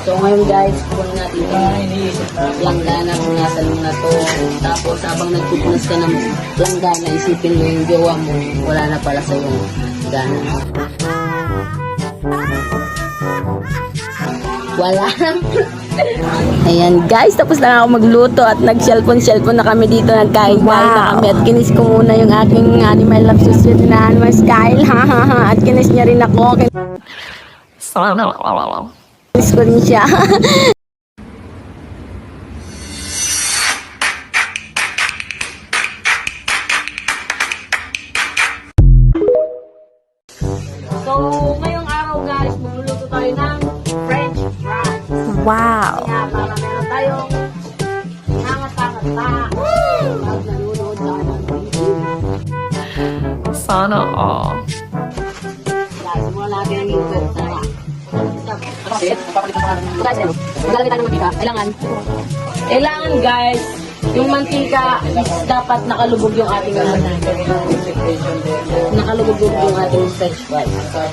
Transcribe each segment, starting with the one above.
So ngayon guys, kunin natin yung langgana kung nasa loob na to. Tapos habang nagpupunas ka ng langgana, isipin mo yung jowa mo, wala na pala sa yung gana. Wala. Ayan guys, tapos lang ako magluto at nag-cellphone na kami dito. Nagkain na kami at kinis ko muna yung aking animal love susit na animal style. At kinis niya rin ako. Kinis ko rin siya. So, ngayong araw guys, magluluto tayo ng French fries. Wow! Kaya para meron tayong hangat-hangat pag nanonood tayo ng video. Sana all. Kaya simulan natin ang luto. Tara. Guys, maglalagay tayo ng mantika. Kailangan guys, yung mantika is dapat nakalubog yung ating nakalubog yung ating French fries. Kaya,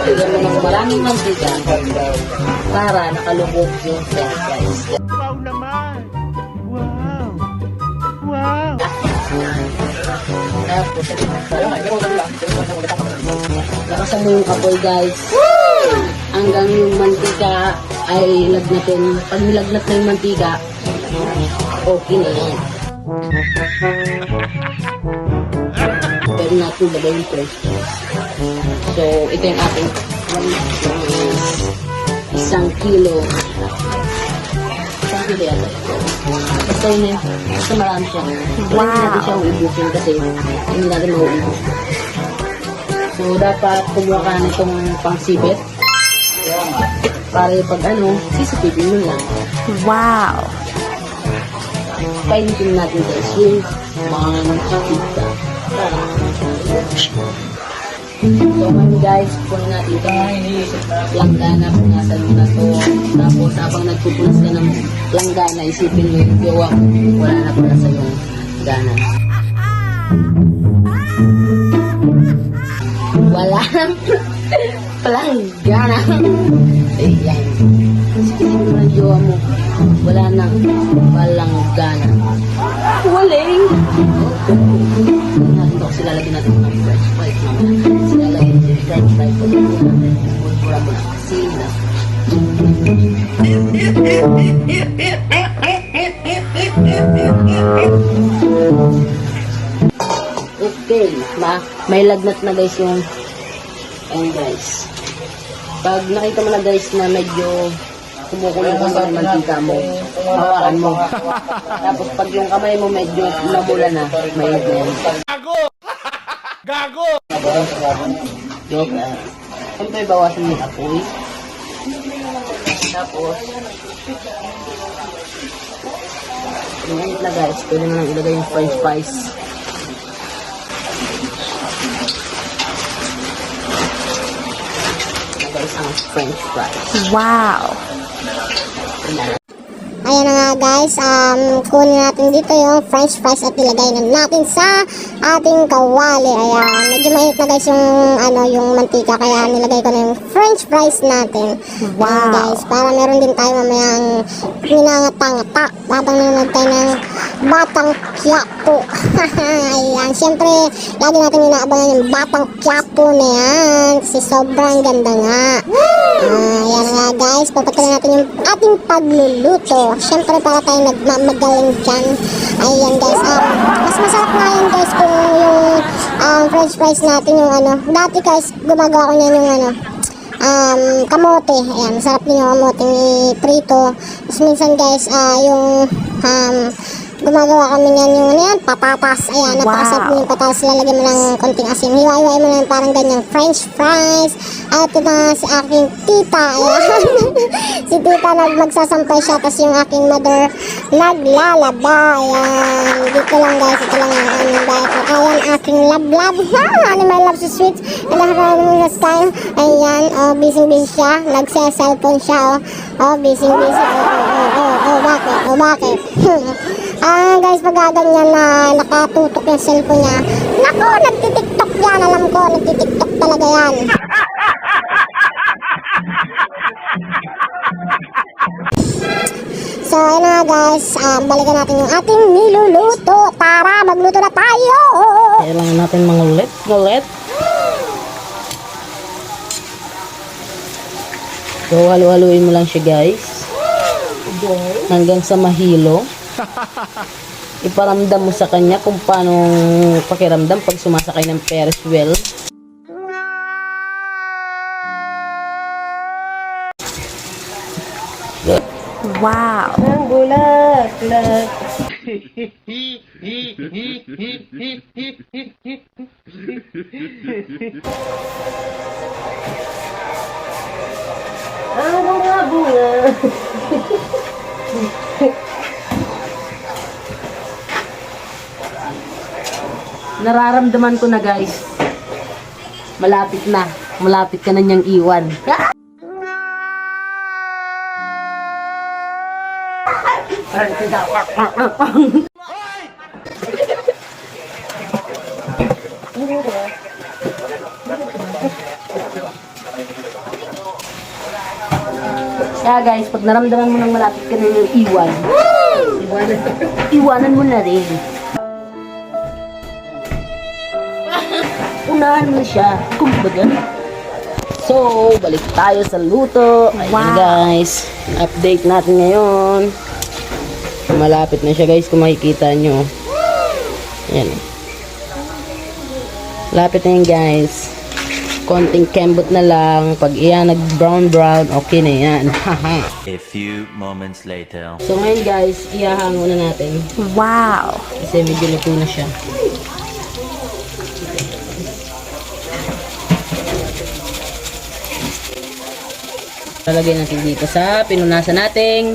bigyan mo ng maraming mantika para nakalubog yung French fries. Wow naman! Wow! Wow! Tapos, lakasan mo yung apoy guys. Hanggang yung mantika ay lagnatin. Pag nilagnat na yung mantika, okay na yan. Pero natin lagay yung French fries. So, ito yung ating 1 kilo. 1 kilo yata. Basta yun eh. Basta marami siya. Wow! Hindi natin siya uubusin kasi hindi natin mauubos. So, dapat kumuha ka nitong pangsibit. Para pag sisipipin mo lang. Wow! Painitin natin guys yung mantika. So ngayon guys, kunin natin ito langgana kung nasa loob na to. Tapos habang nagpupunas ka ng langgana, isipin mo yung jowa mo, wala na pala sa yung gana. Wala palang gana. Ayan. Isipin mo ng jowa mo, wala na palang gana. Waling! Natin kasi lalagyan natin ng French fries. Silalagyan natin yung French fries. Pura mo na sila. Okay. May lagnat na guys yung guys. Pag nakita mo na guys na medyo kumukulong ka sa mantika mo, hawakan mo. Tapos pag yung kamay mo medyo nabula na, mainit na yan. Gago! Gago! Joke na. Siyempre, bawasan mo yung apoy. Tapos, mainit na guys, pwede mo nang ilagay yung French fries. Guys, ang French fries. Wow! Ayan na nga guys, kunin natin dito yung French fries at ilagay na natin sa ating kawali. Ayan, medyo mainit na guys yung mantika, kaya nilagay ko na yung French fries natin. Wow! Ayan, guys, para meron din tayo mamayang minangata-ngata habang nanonood tayo ng Batang Quiapo. Ayan, syempre, lagi natin inaabangan yung Batang Quiapo na yan kasi sobrang ganda nga. Ayan nga guys, papatuloy natin yung ating pagluluto. Syempre para tayo nagmamagaling dyan. Ayan guys, mas masarap nga yun guys kung yung French fries natin yung dati guys, gumagawa ko niyan yung kamote. Ayan, masarap din yung kamote prito. Tapos minsan guys, yung gumagawa kami niyan yung patatas. Ayan, napakasarap din yung patatas. Lalagyan mo ng konting asin. Hiwa-hiwain mo na parang ganyang French fries. At ito na si aking tita. Ayan. Si tita magsasampay siya. Tapos yung aking mother naglalaba. Ayan. Dito lang guys. Ito lang yung aming diaper. Ayan, aking lab-lab. Animal love si sweets. Alaharan mo tayo. Ayan. Busy-busy siya. Nagsa-cellphone siya. Busy-busy. Bakit? Guys, pag ganyan na nakatutok yung cellphone niya, nako, nagtitiktok yan, alam ko, nagtitiktok talaga yan. ayun na guys, balikan natin yung ating niluluto. Tara, magluto na tayo! Kailangan natin mangulit. So, halu-haluin mo lang siya, guys. Hanggang sa mahilo. Iparamdam mo sa kanya kung paano pakiramdam pag sumasakay ng Ferris wheel. Wow. Ang bulaklak. Ang bunga-bunga. Nararamdaman ko na, guys. Malapit na. Malapit ka na niyang iwan. Kaya guys, pag naramdaman mo nang malapit ka na niyang iwan, iwanan mo na rin. Unahan mo siya. Kumbaga. So, balik tayo sa luto. Ayan Wow. guys. Update natin ngayon. Malapit na siya guys kung makikita nyo. Ayan. Lapit na yun guys. Konting kembot na lang. Pag iyan nag-brown, okay na yan. A few moments later. So ngayon guys, iyahango na natin. Wow. Kasi medyo luto na siya. Lalagay natin dito sa pinunasan nating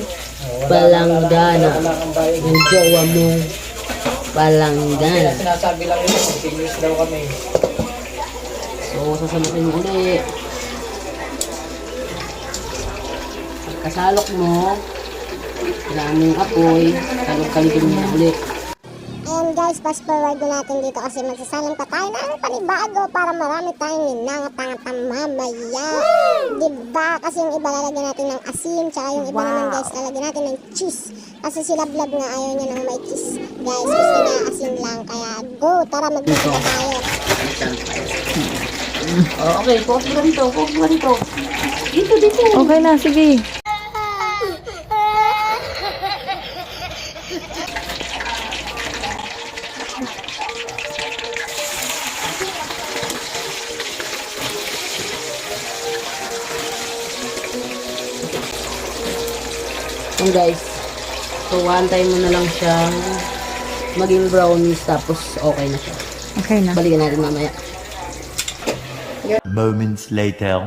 palanggana. Yung jowa mong palanggana. Sinasabi lang yun, continuous daw kami. So, sasalutin mo ulit. Pagkasalok mo, kailangan mo yung apoy, salok-kalitin mo na ulit. Ayan guys, fast forward na natin dito kasi magsasalang pa tayo ng panibago para marami tayong ninangat-angat mamaya. Diba? Kasi yung iba lalagyan natin ng asin, tsaka yung iba naman guys lalagyan natin ng cheese. Kasi si Lablab nga ayaw niya ng may cheese. Guys, gusto niya asin lang. Kaya go, tara magluto na tayo. Oh, okay, focus mo ganito. Dito. Okay na, sige. Yan guys. So, antay mo na lang siyang maging brownies tapos okay na siya. Okay na. Balikan natin mamaya. Moments later.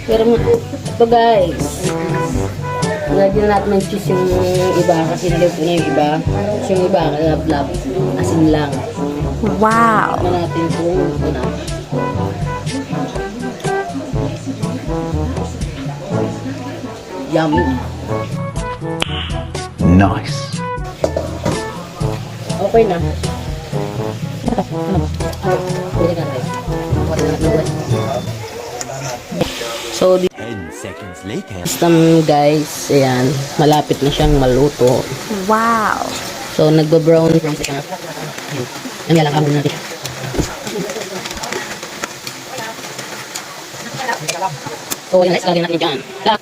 Pero ito guys. Lagyan natin ng cheese yung iba kasi naluto na yung iba. Tapos yung iba, lab asin lang. Wow. Tignan natin kung ito na. Yummy. Nice. Okay na. Pwede ka guys. So, 10 seconds later. guys, ayan, malapit na siyang maluto. Wow. So, nagba-brown siya. Ang yalang kamo natin. So, yan guys, lagyan natin dyan. Lock.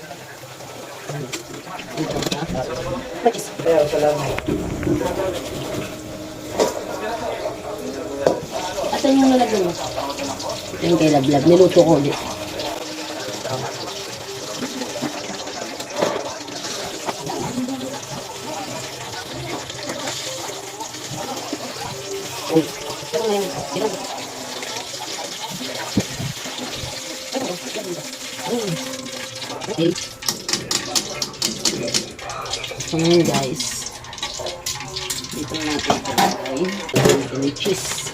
Asan yung nalagyan mo? Yan kay Lablab. Niluto ko ulit. Uy. Pero ngayon, sino? Okay. So ngayon guys, dito na natin ilagay yung cheese.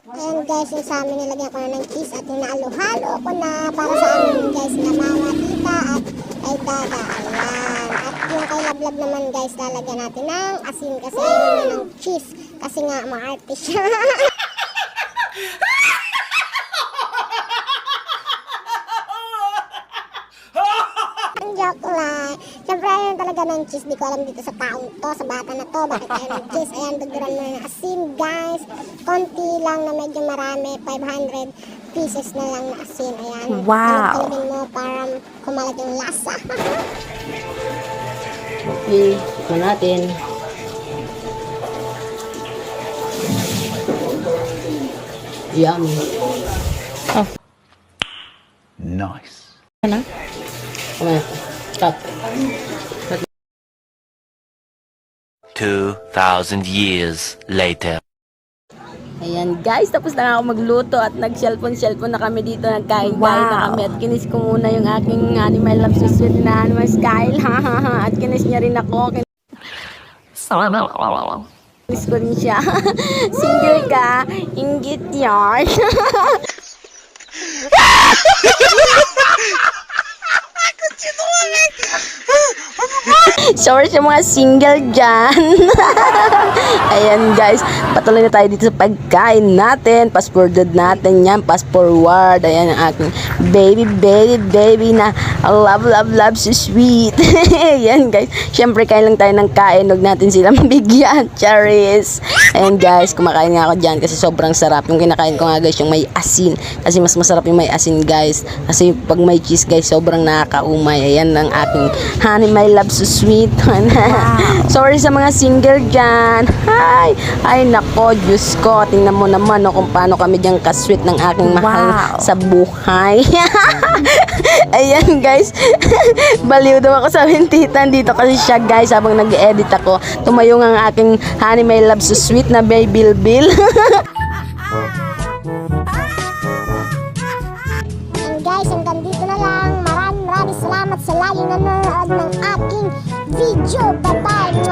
Ayan guys, yung sa amin nilagyan ko na ng cheese at hinalo-halo ko na para sa amin guys na mama, tita at kay dada. Ayan. At yung kay love naman guys, lalagyan natin ng asin kasi ayaw niya ng cheese. Kasi nga, maarte siya. Ang joke lang. Siyempre, ayaw talaga ng cheese. Di ko alam dito sa taong to, sa bata na to. Bakit ayaw ng cheese? Ayan, dagdagan mo ng asin guys. Konti lang na medyo marami. 500 pieces na lang na asin. Ayan. Wow. Kalagin mo para kumalat yung lasa. Okay, tikman natin. Yummy. Nice. Ano? Kumain. Stop. 2,000 years later. Ayan guys, tapos na ako magluto at nag-cellphone na kami dito. Nagkain-kain na kami at kinis ko muna yung aking animal love susunod na animal style. At kinis niya rin ako. Kinis ko rin siya. Single ka, inggit yan. Sorry sa mga single dyan. Ayan guys, patuloy na tayo dito sa pagkain natin. Fast forward natin yan, fast forward. Ayan ang aking baby na love so sweet. Ayan guys, syempre kain lang tayo ng kain. Huwag natin sila mabigyan. Charis. Ayan guys, kumakain nga ako dyan kasi sobrang sarap. Yung kinakain ko nga guys, yung may asin. Kasi mas masarap yung may asin guys. Kasi pag may cheese guys, sobrang nakakaumay. Ayan ang aking honey my love so sweet. Sorry sa mga single dyan. Hi! Ay nako, Diyos ko. Tingnan mo naman kung paano kami dyan kasweet ng aking mahal sa buhay. Ayan guys. Baliw daw ako sa tita. Dito kasi siya guys habang nag-edit ako. Tumayo nga ang aking honey my love so sweet na baby Bill. And guys, hanggang dito na lang. Maraming salamat sa laging nanonood ng aking video. Bye-bye!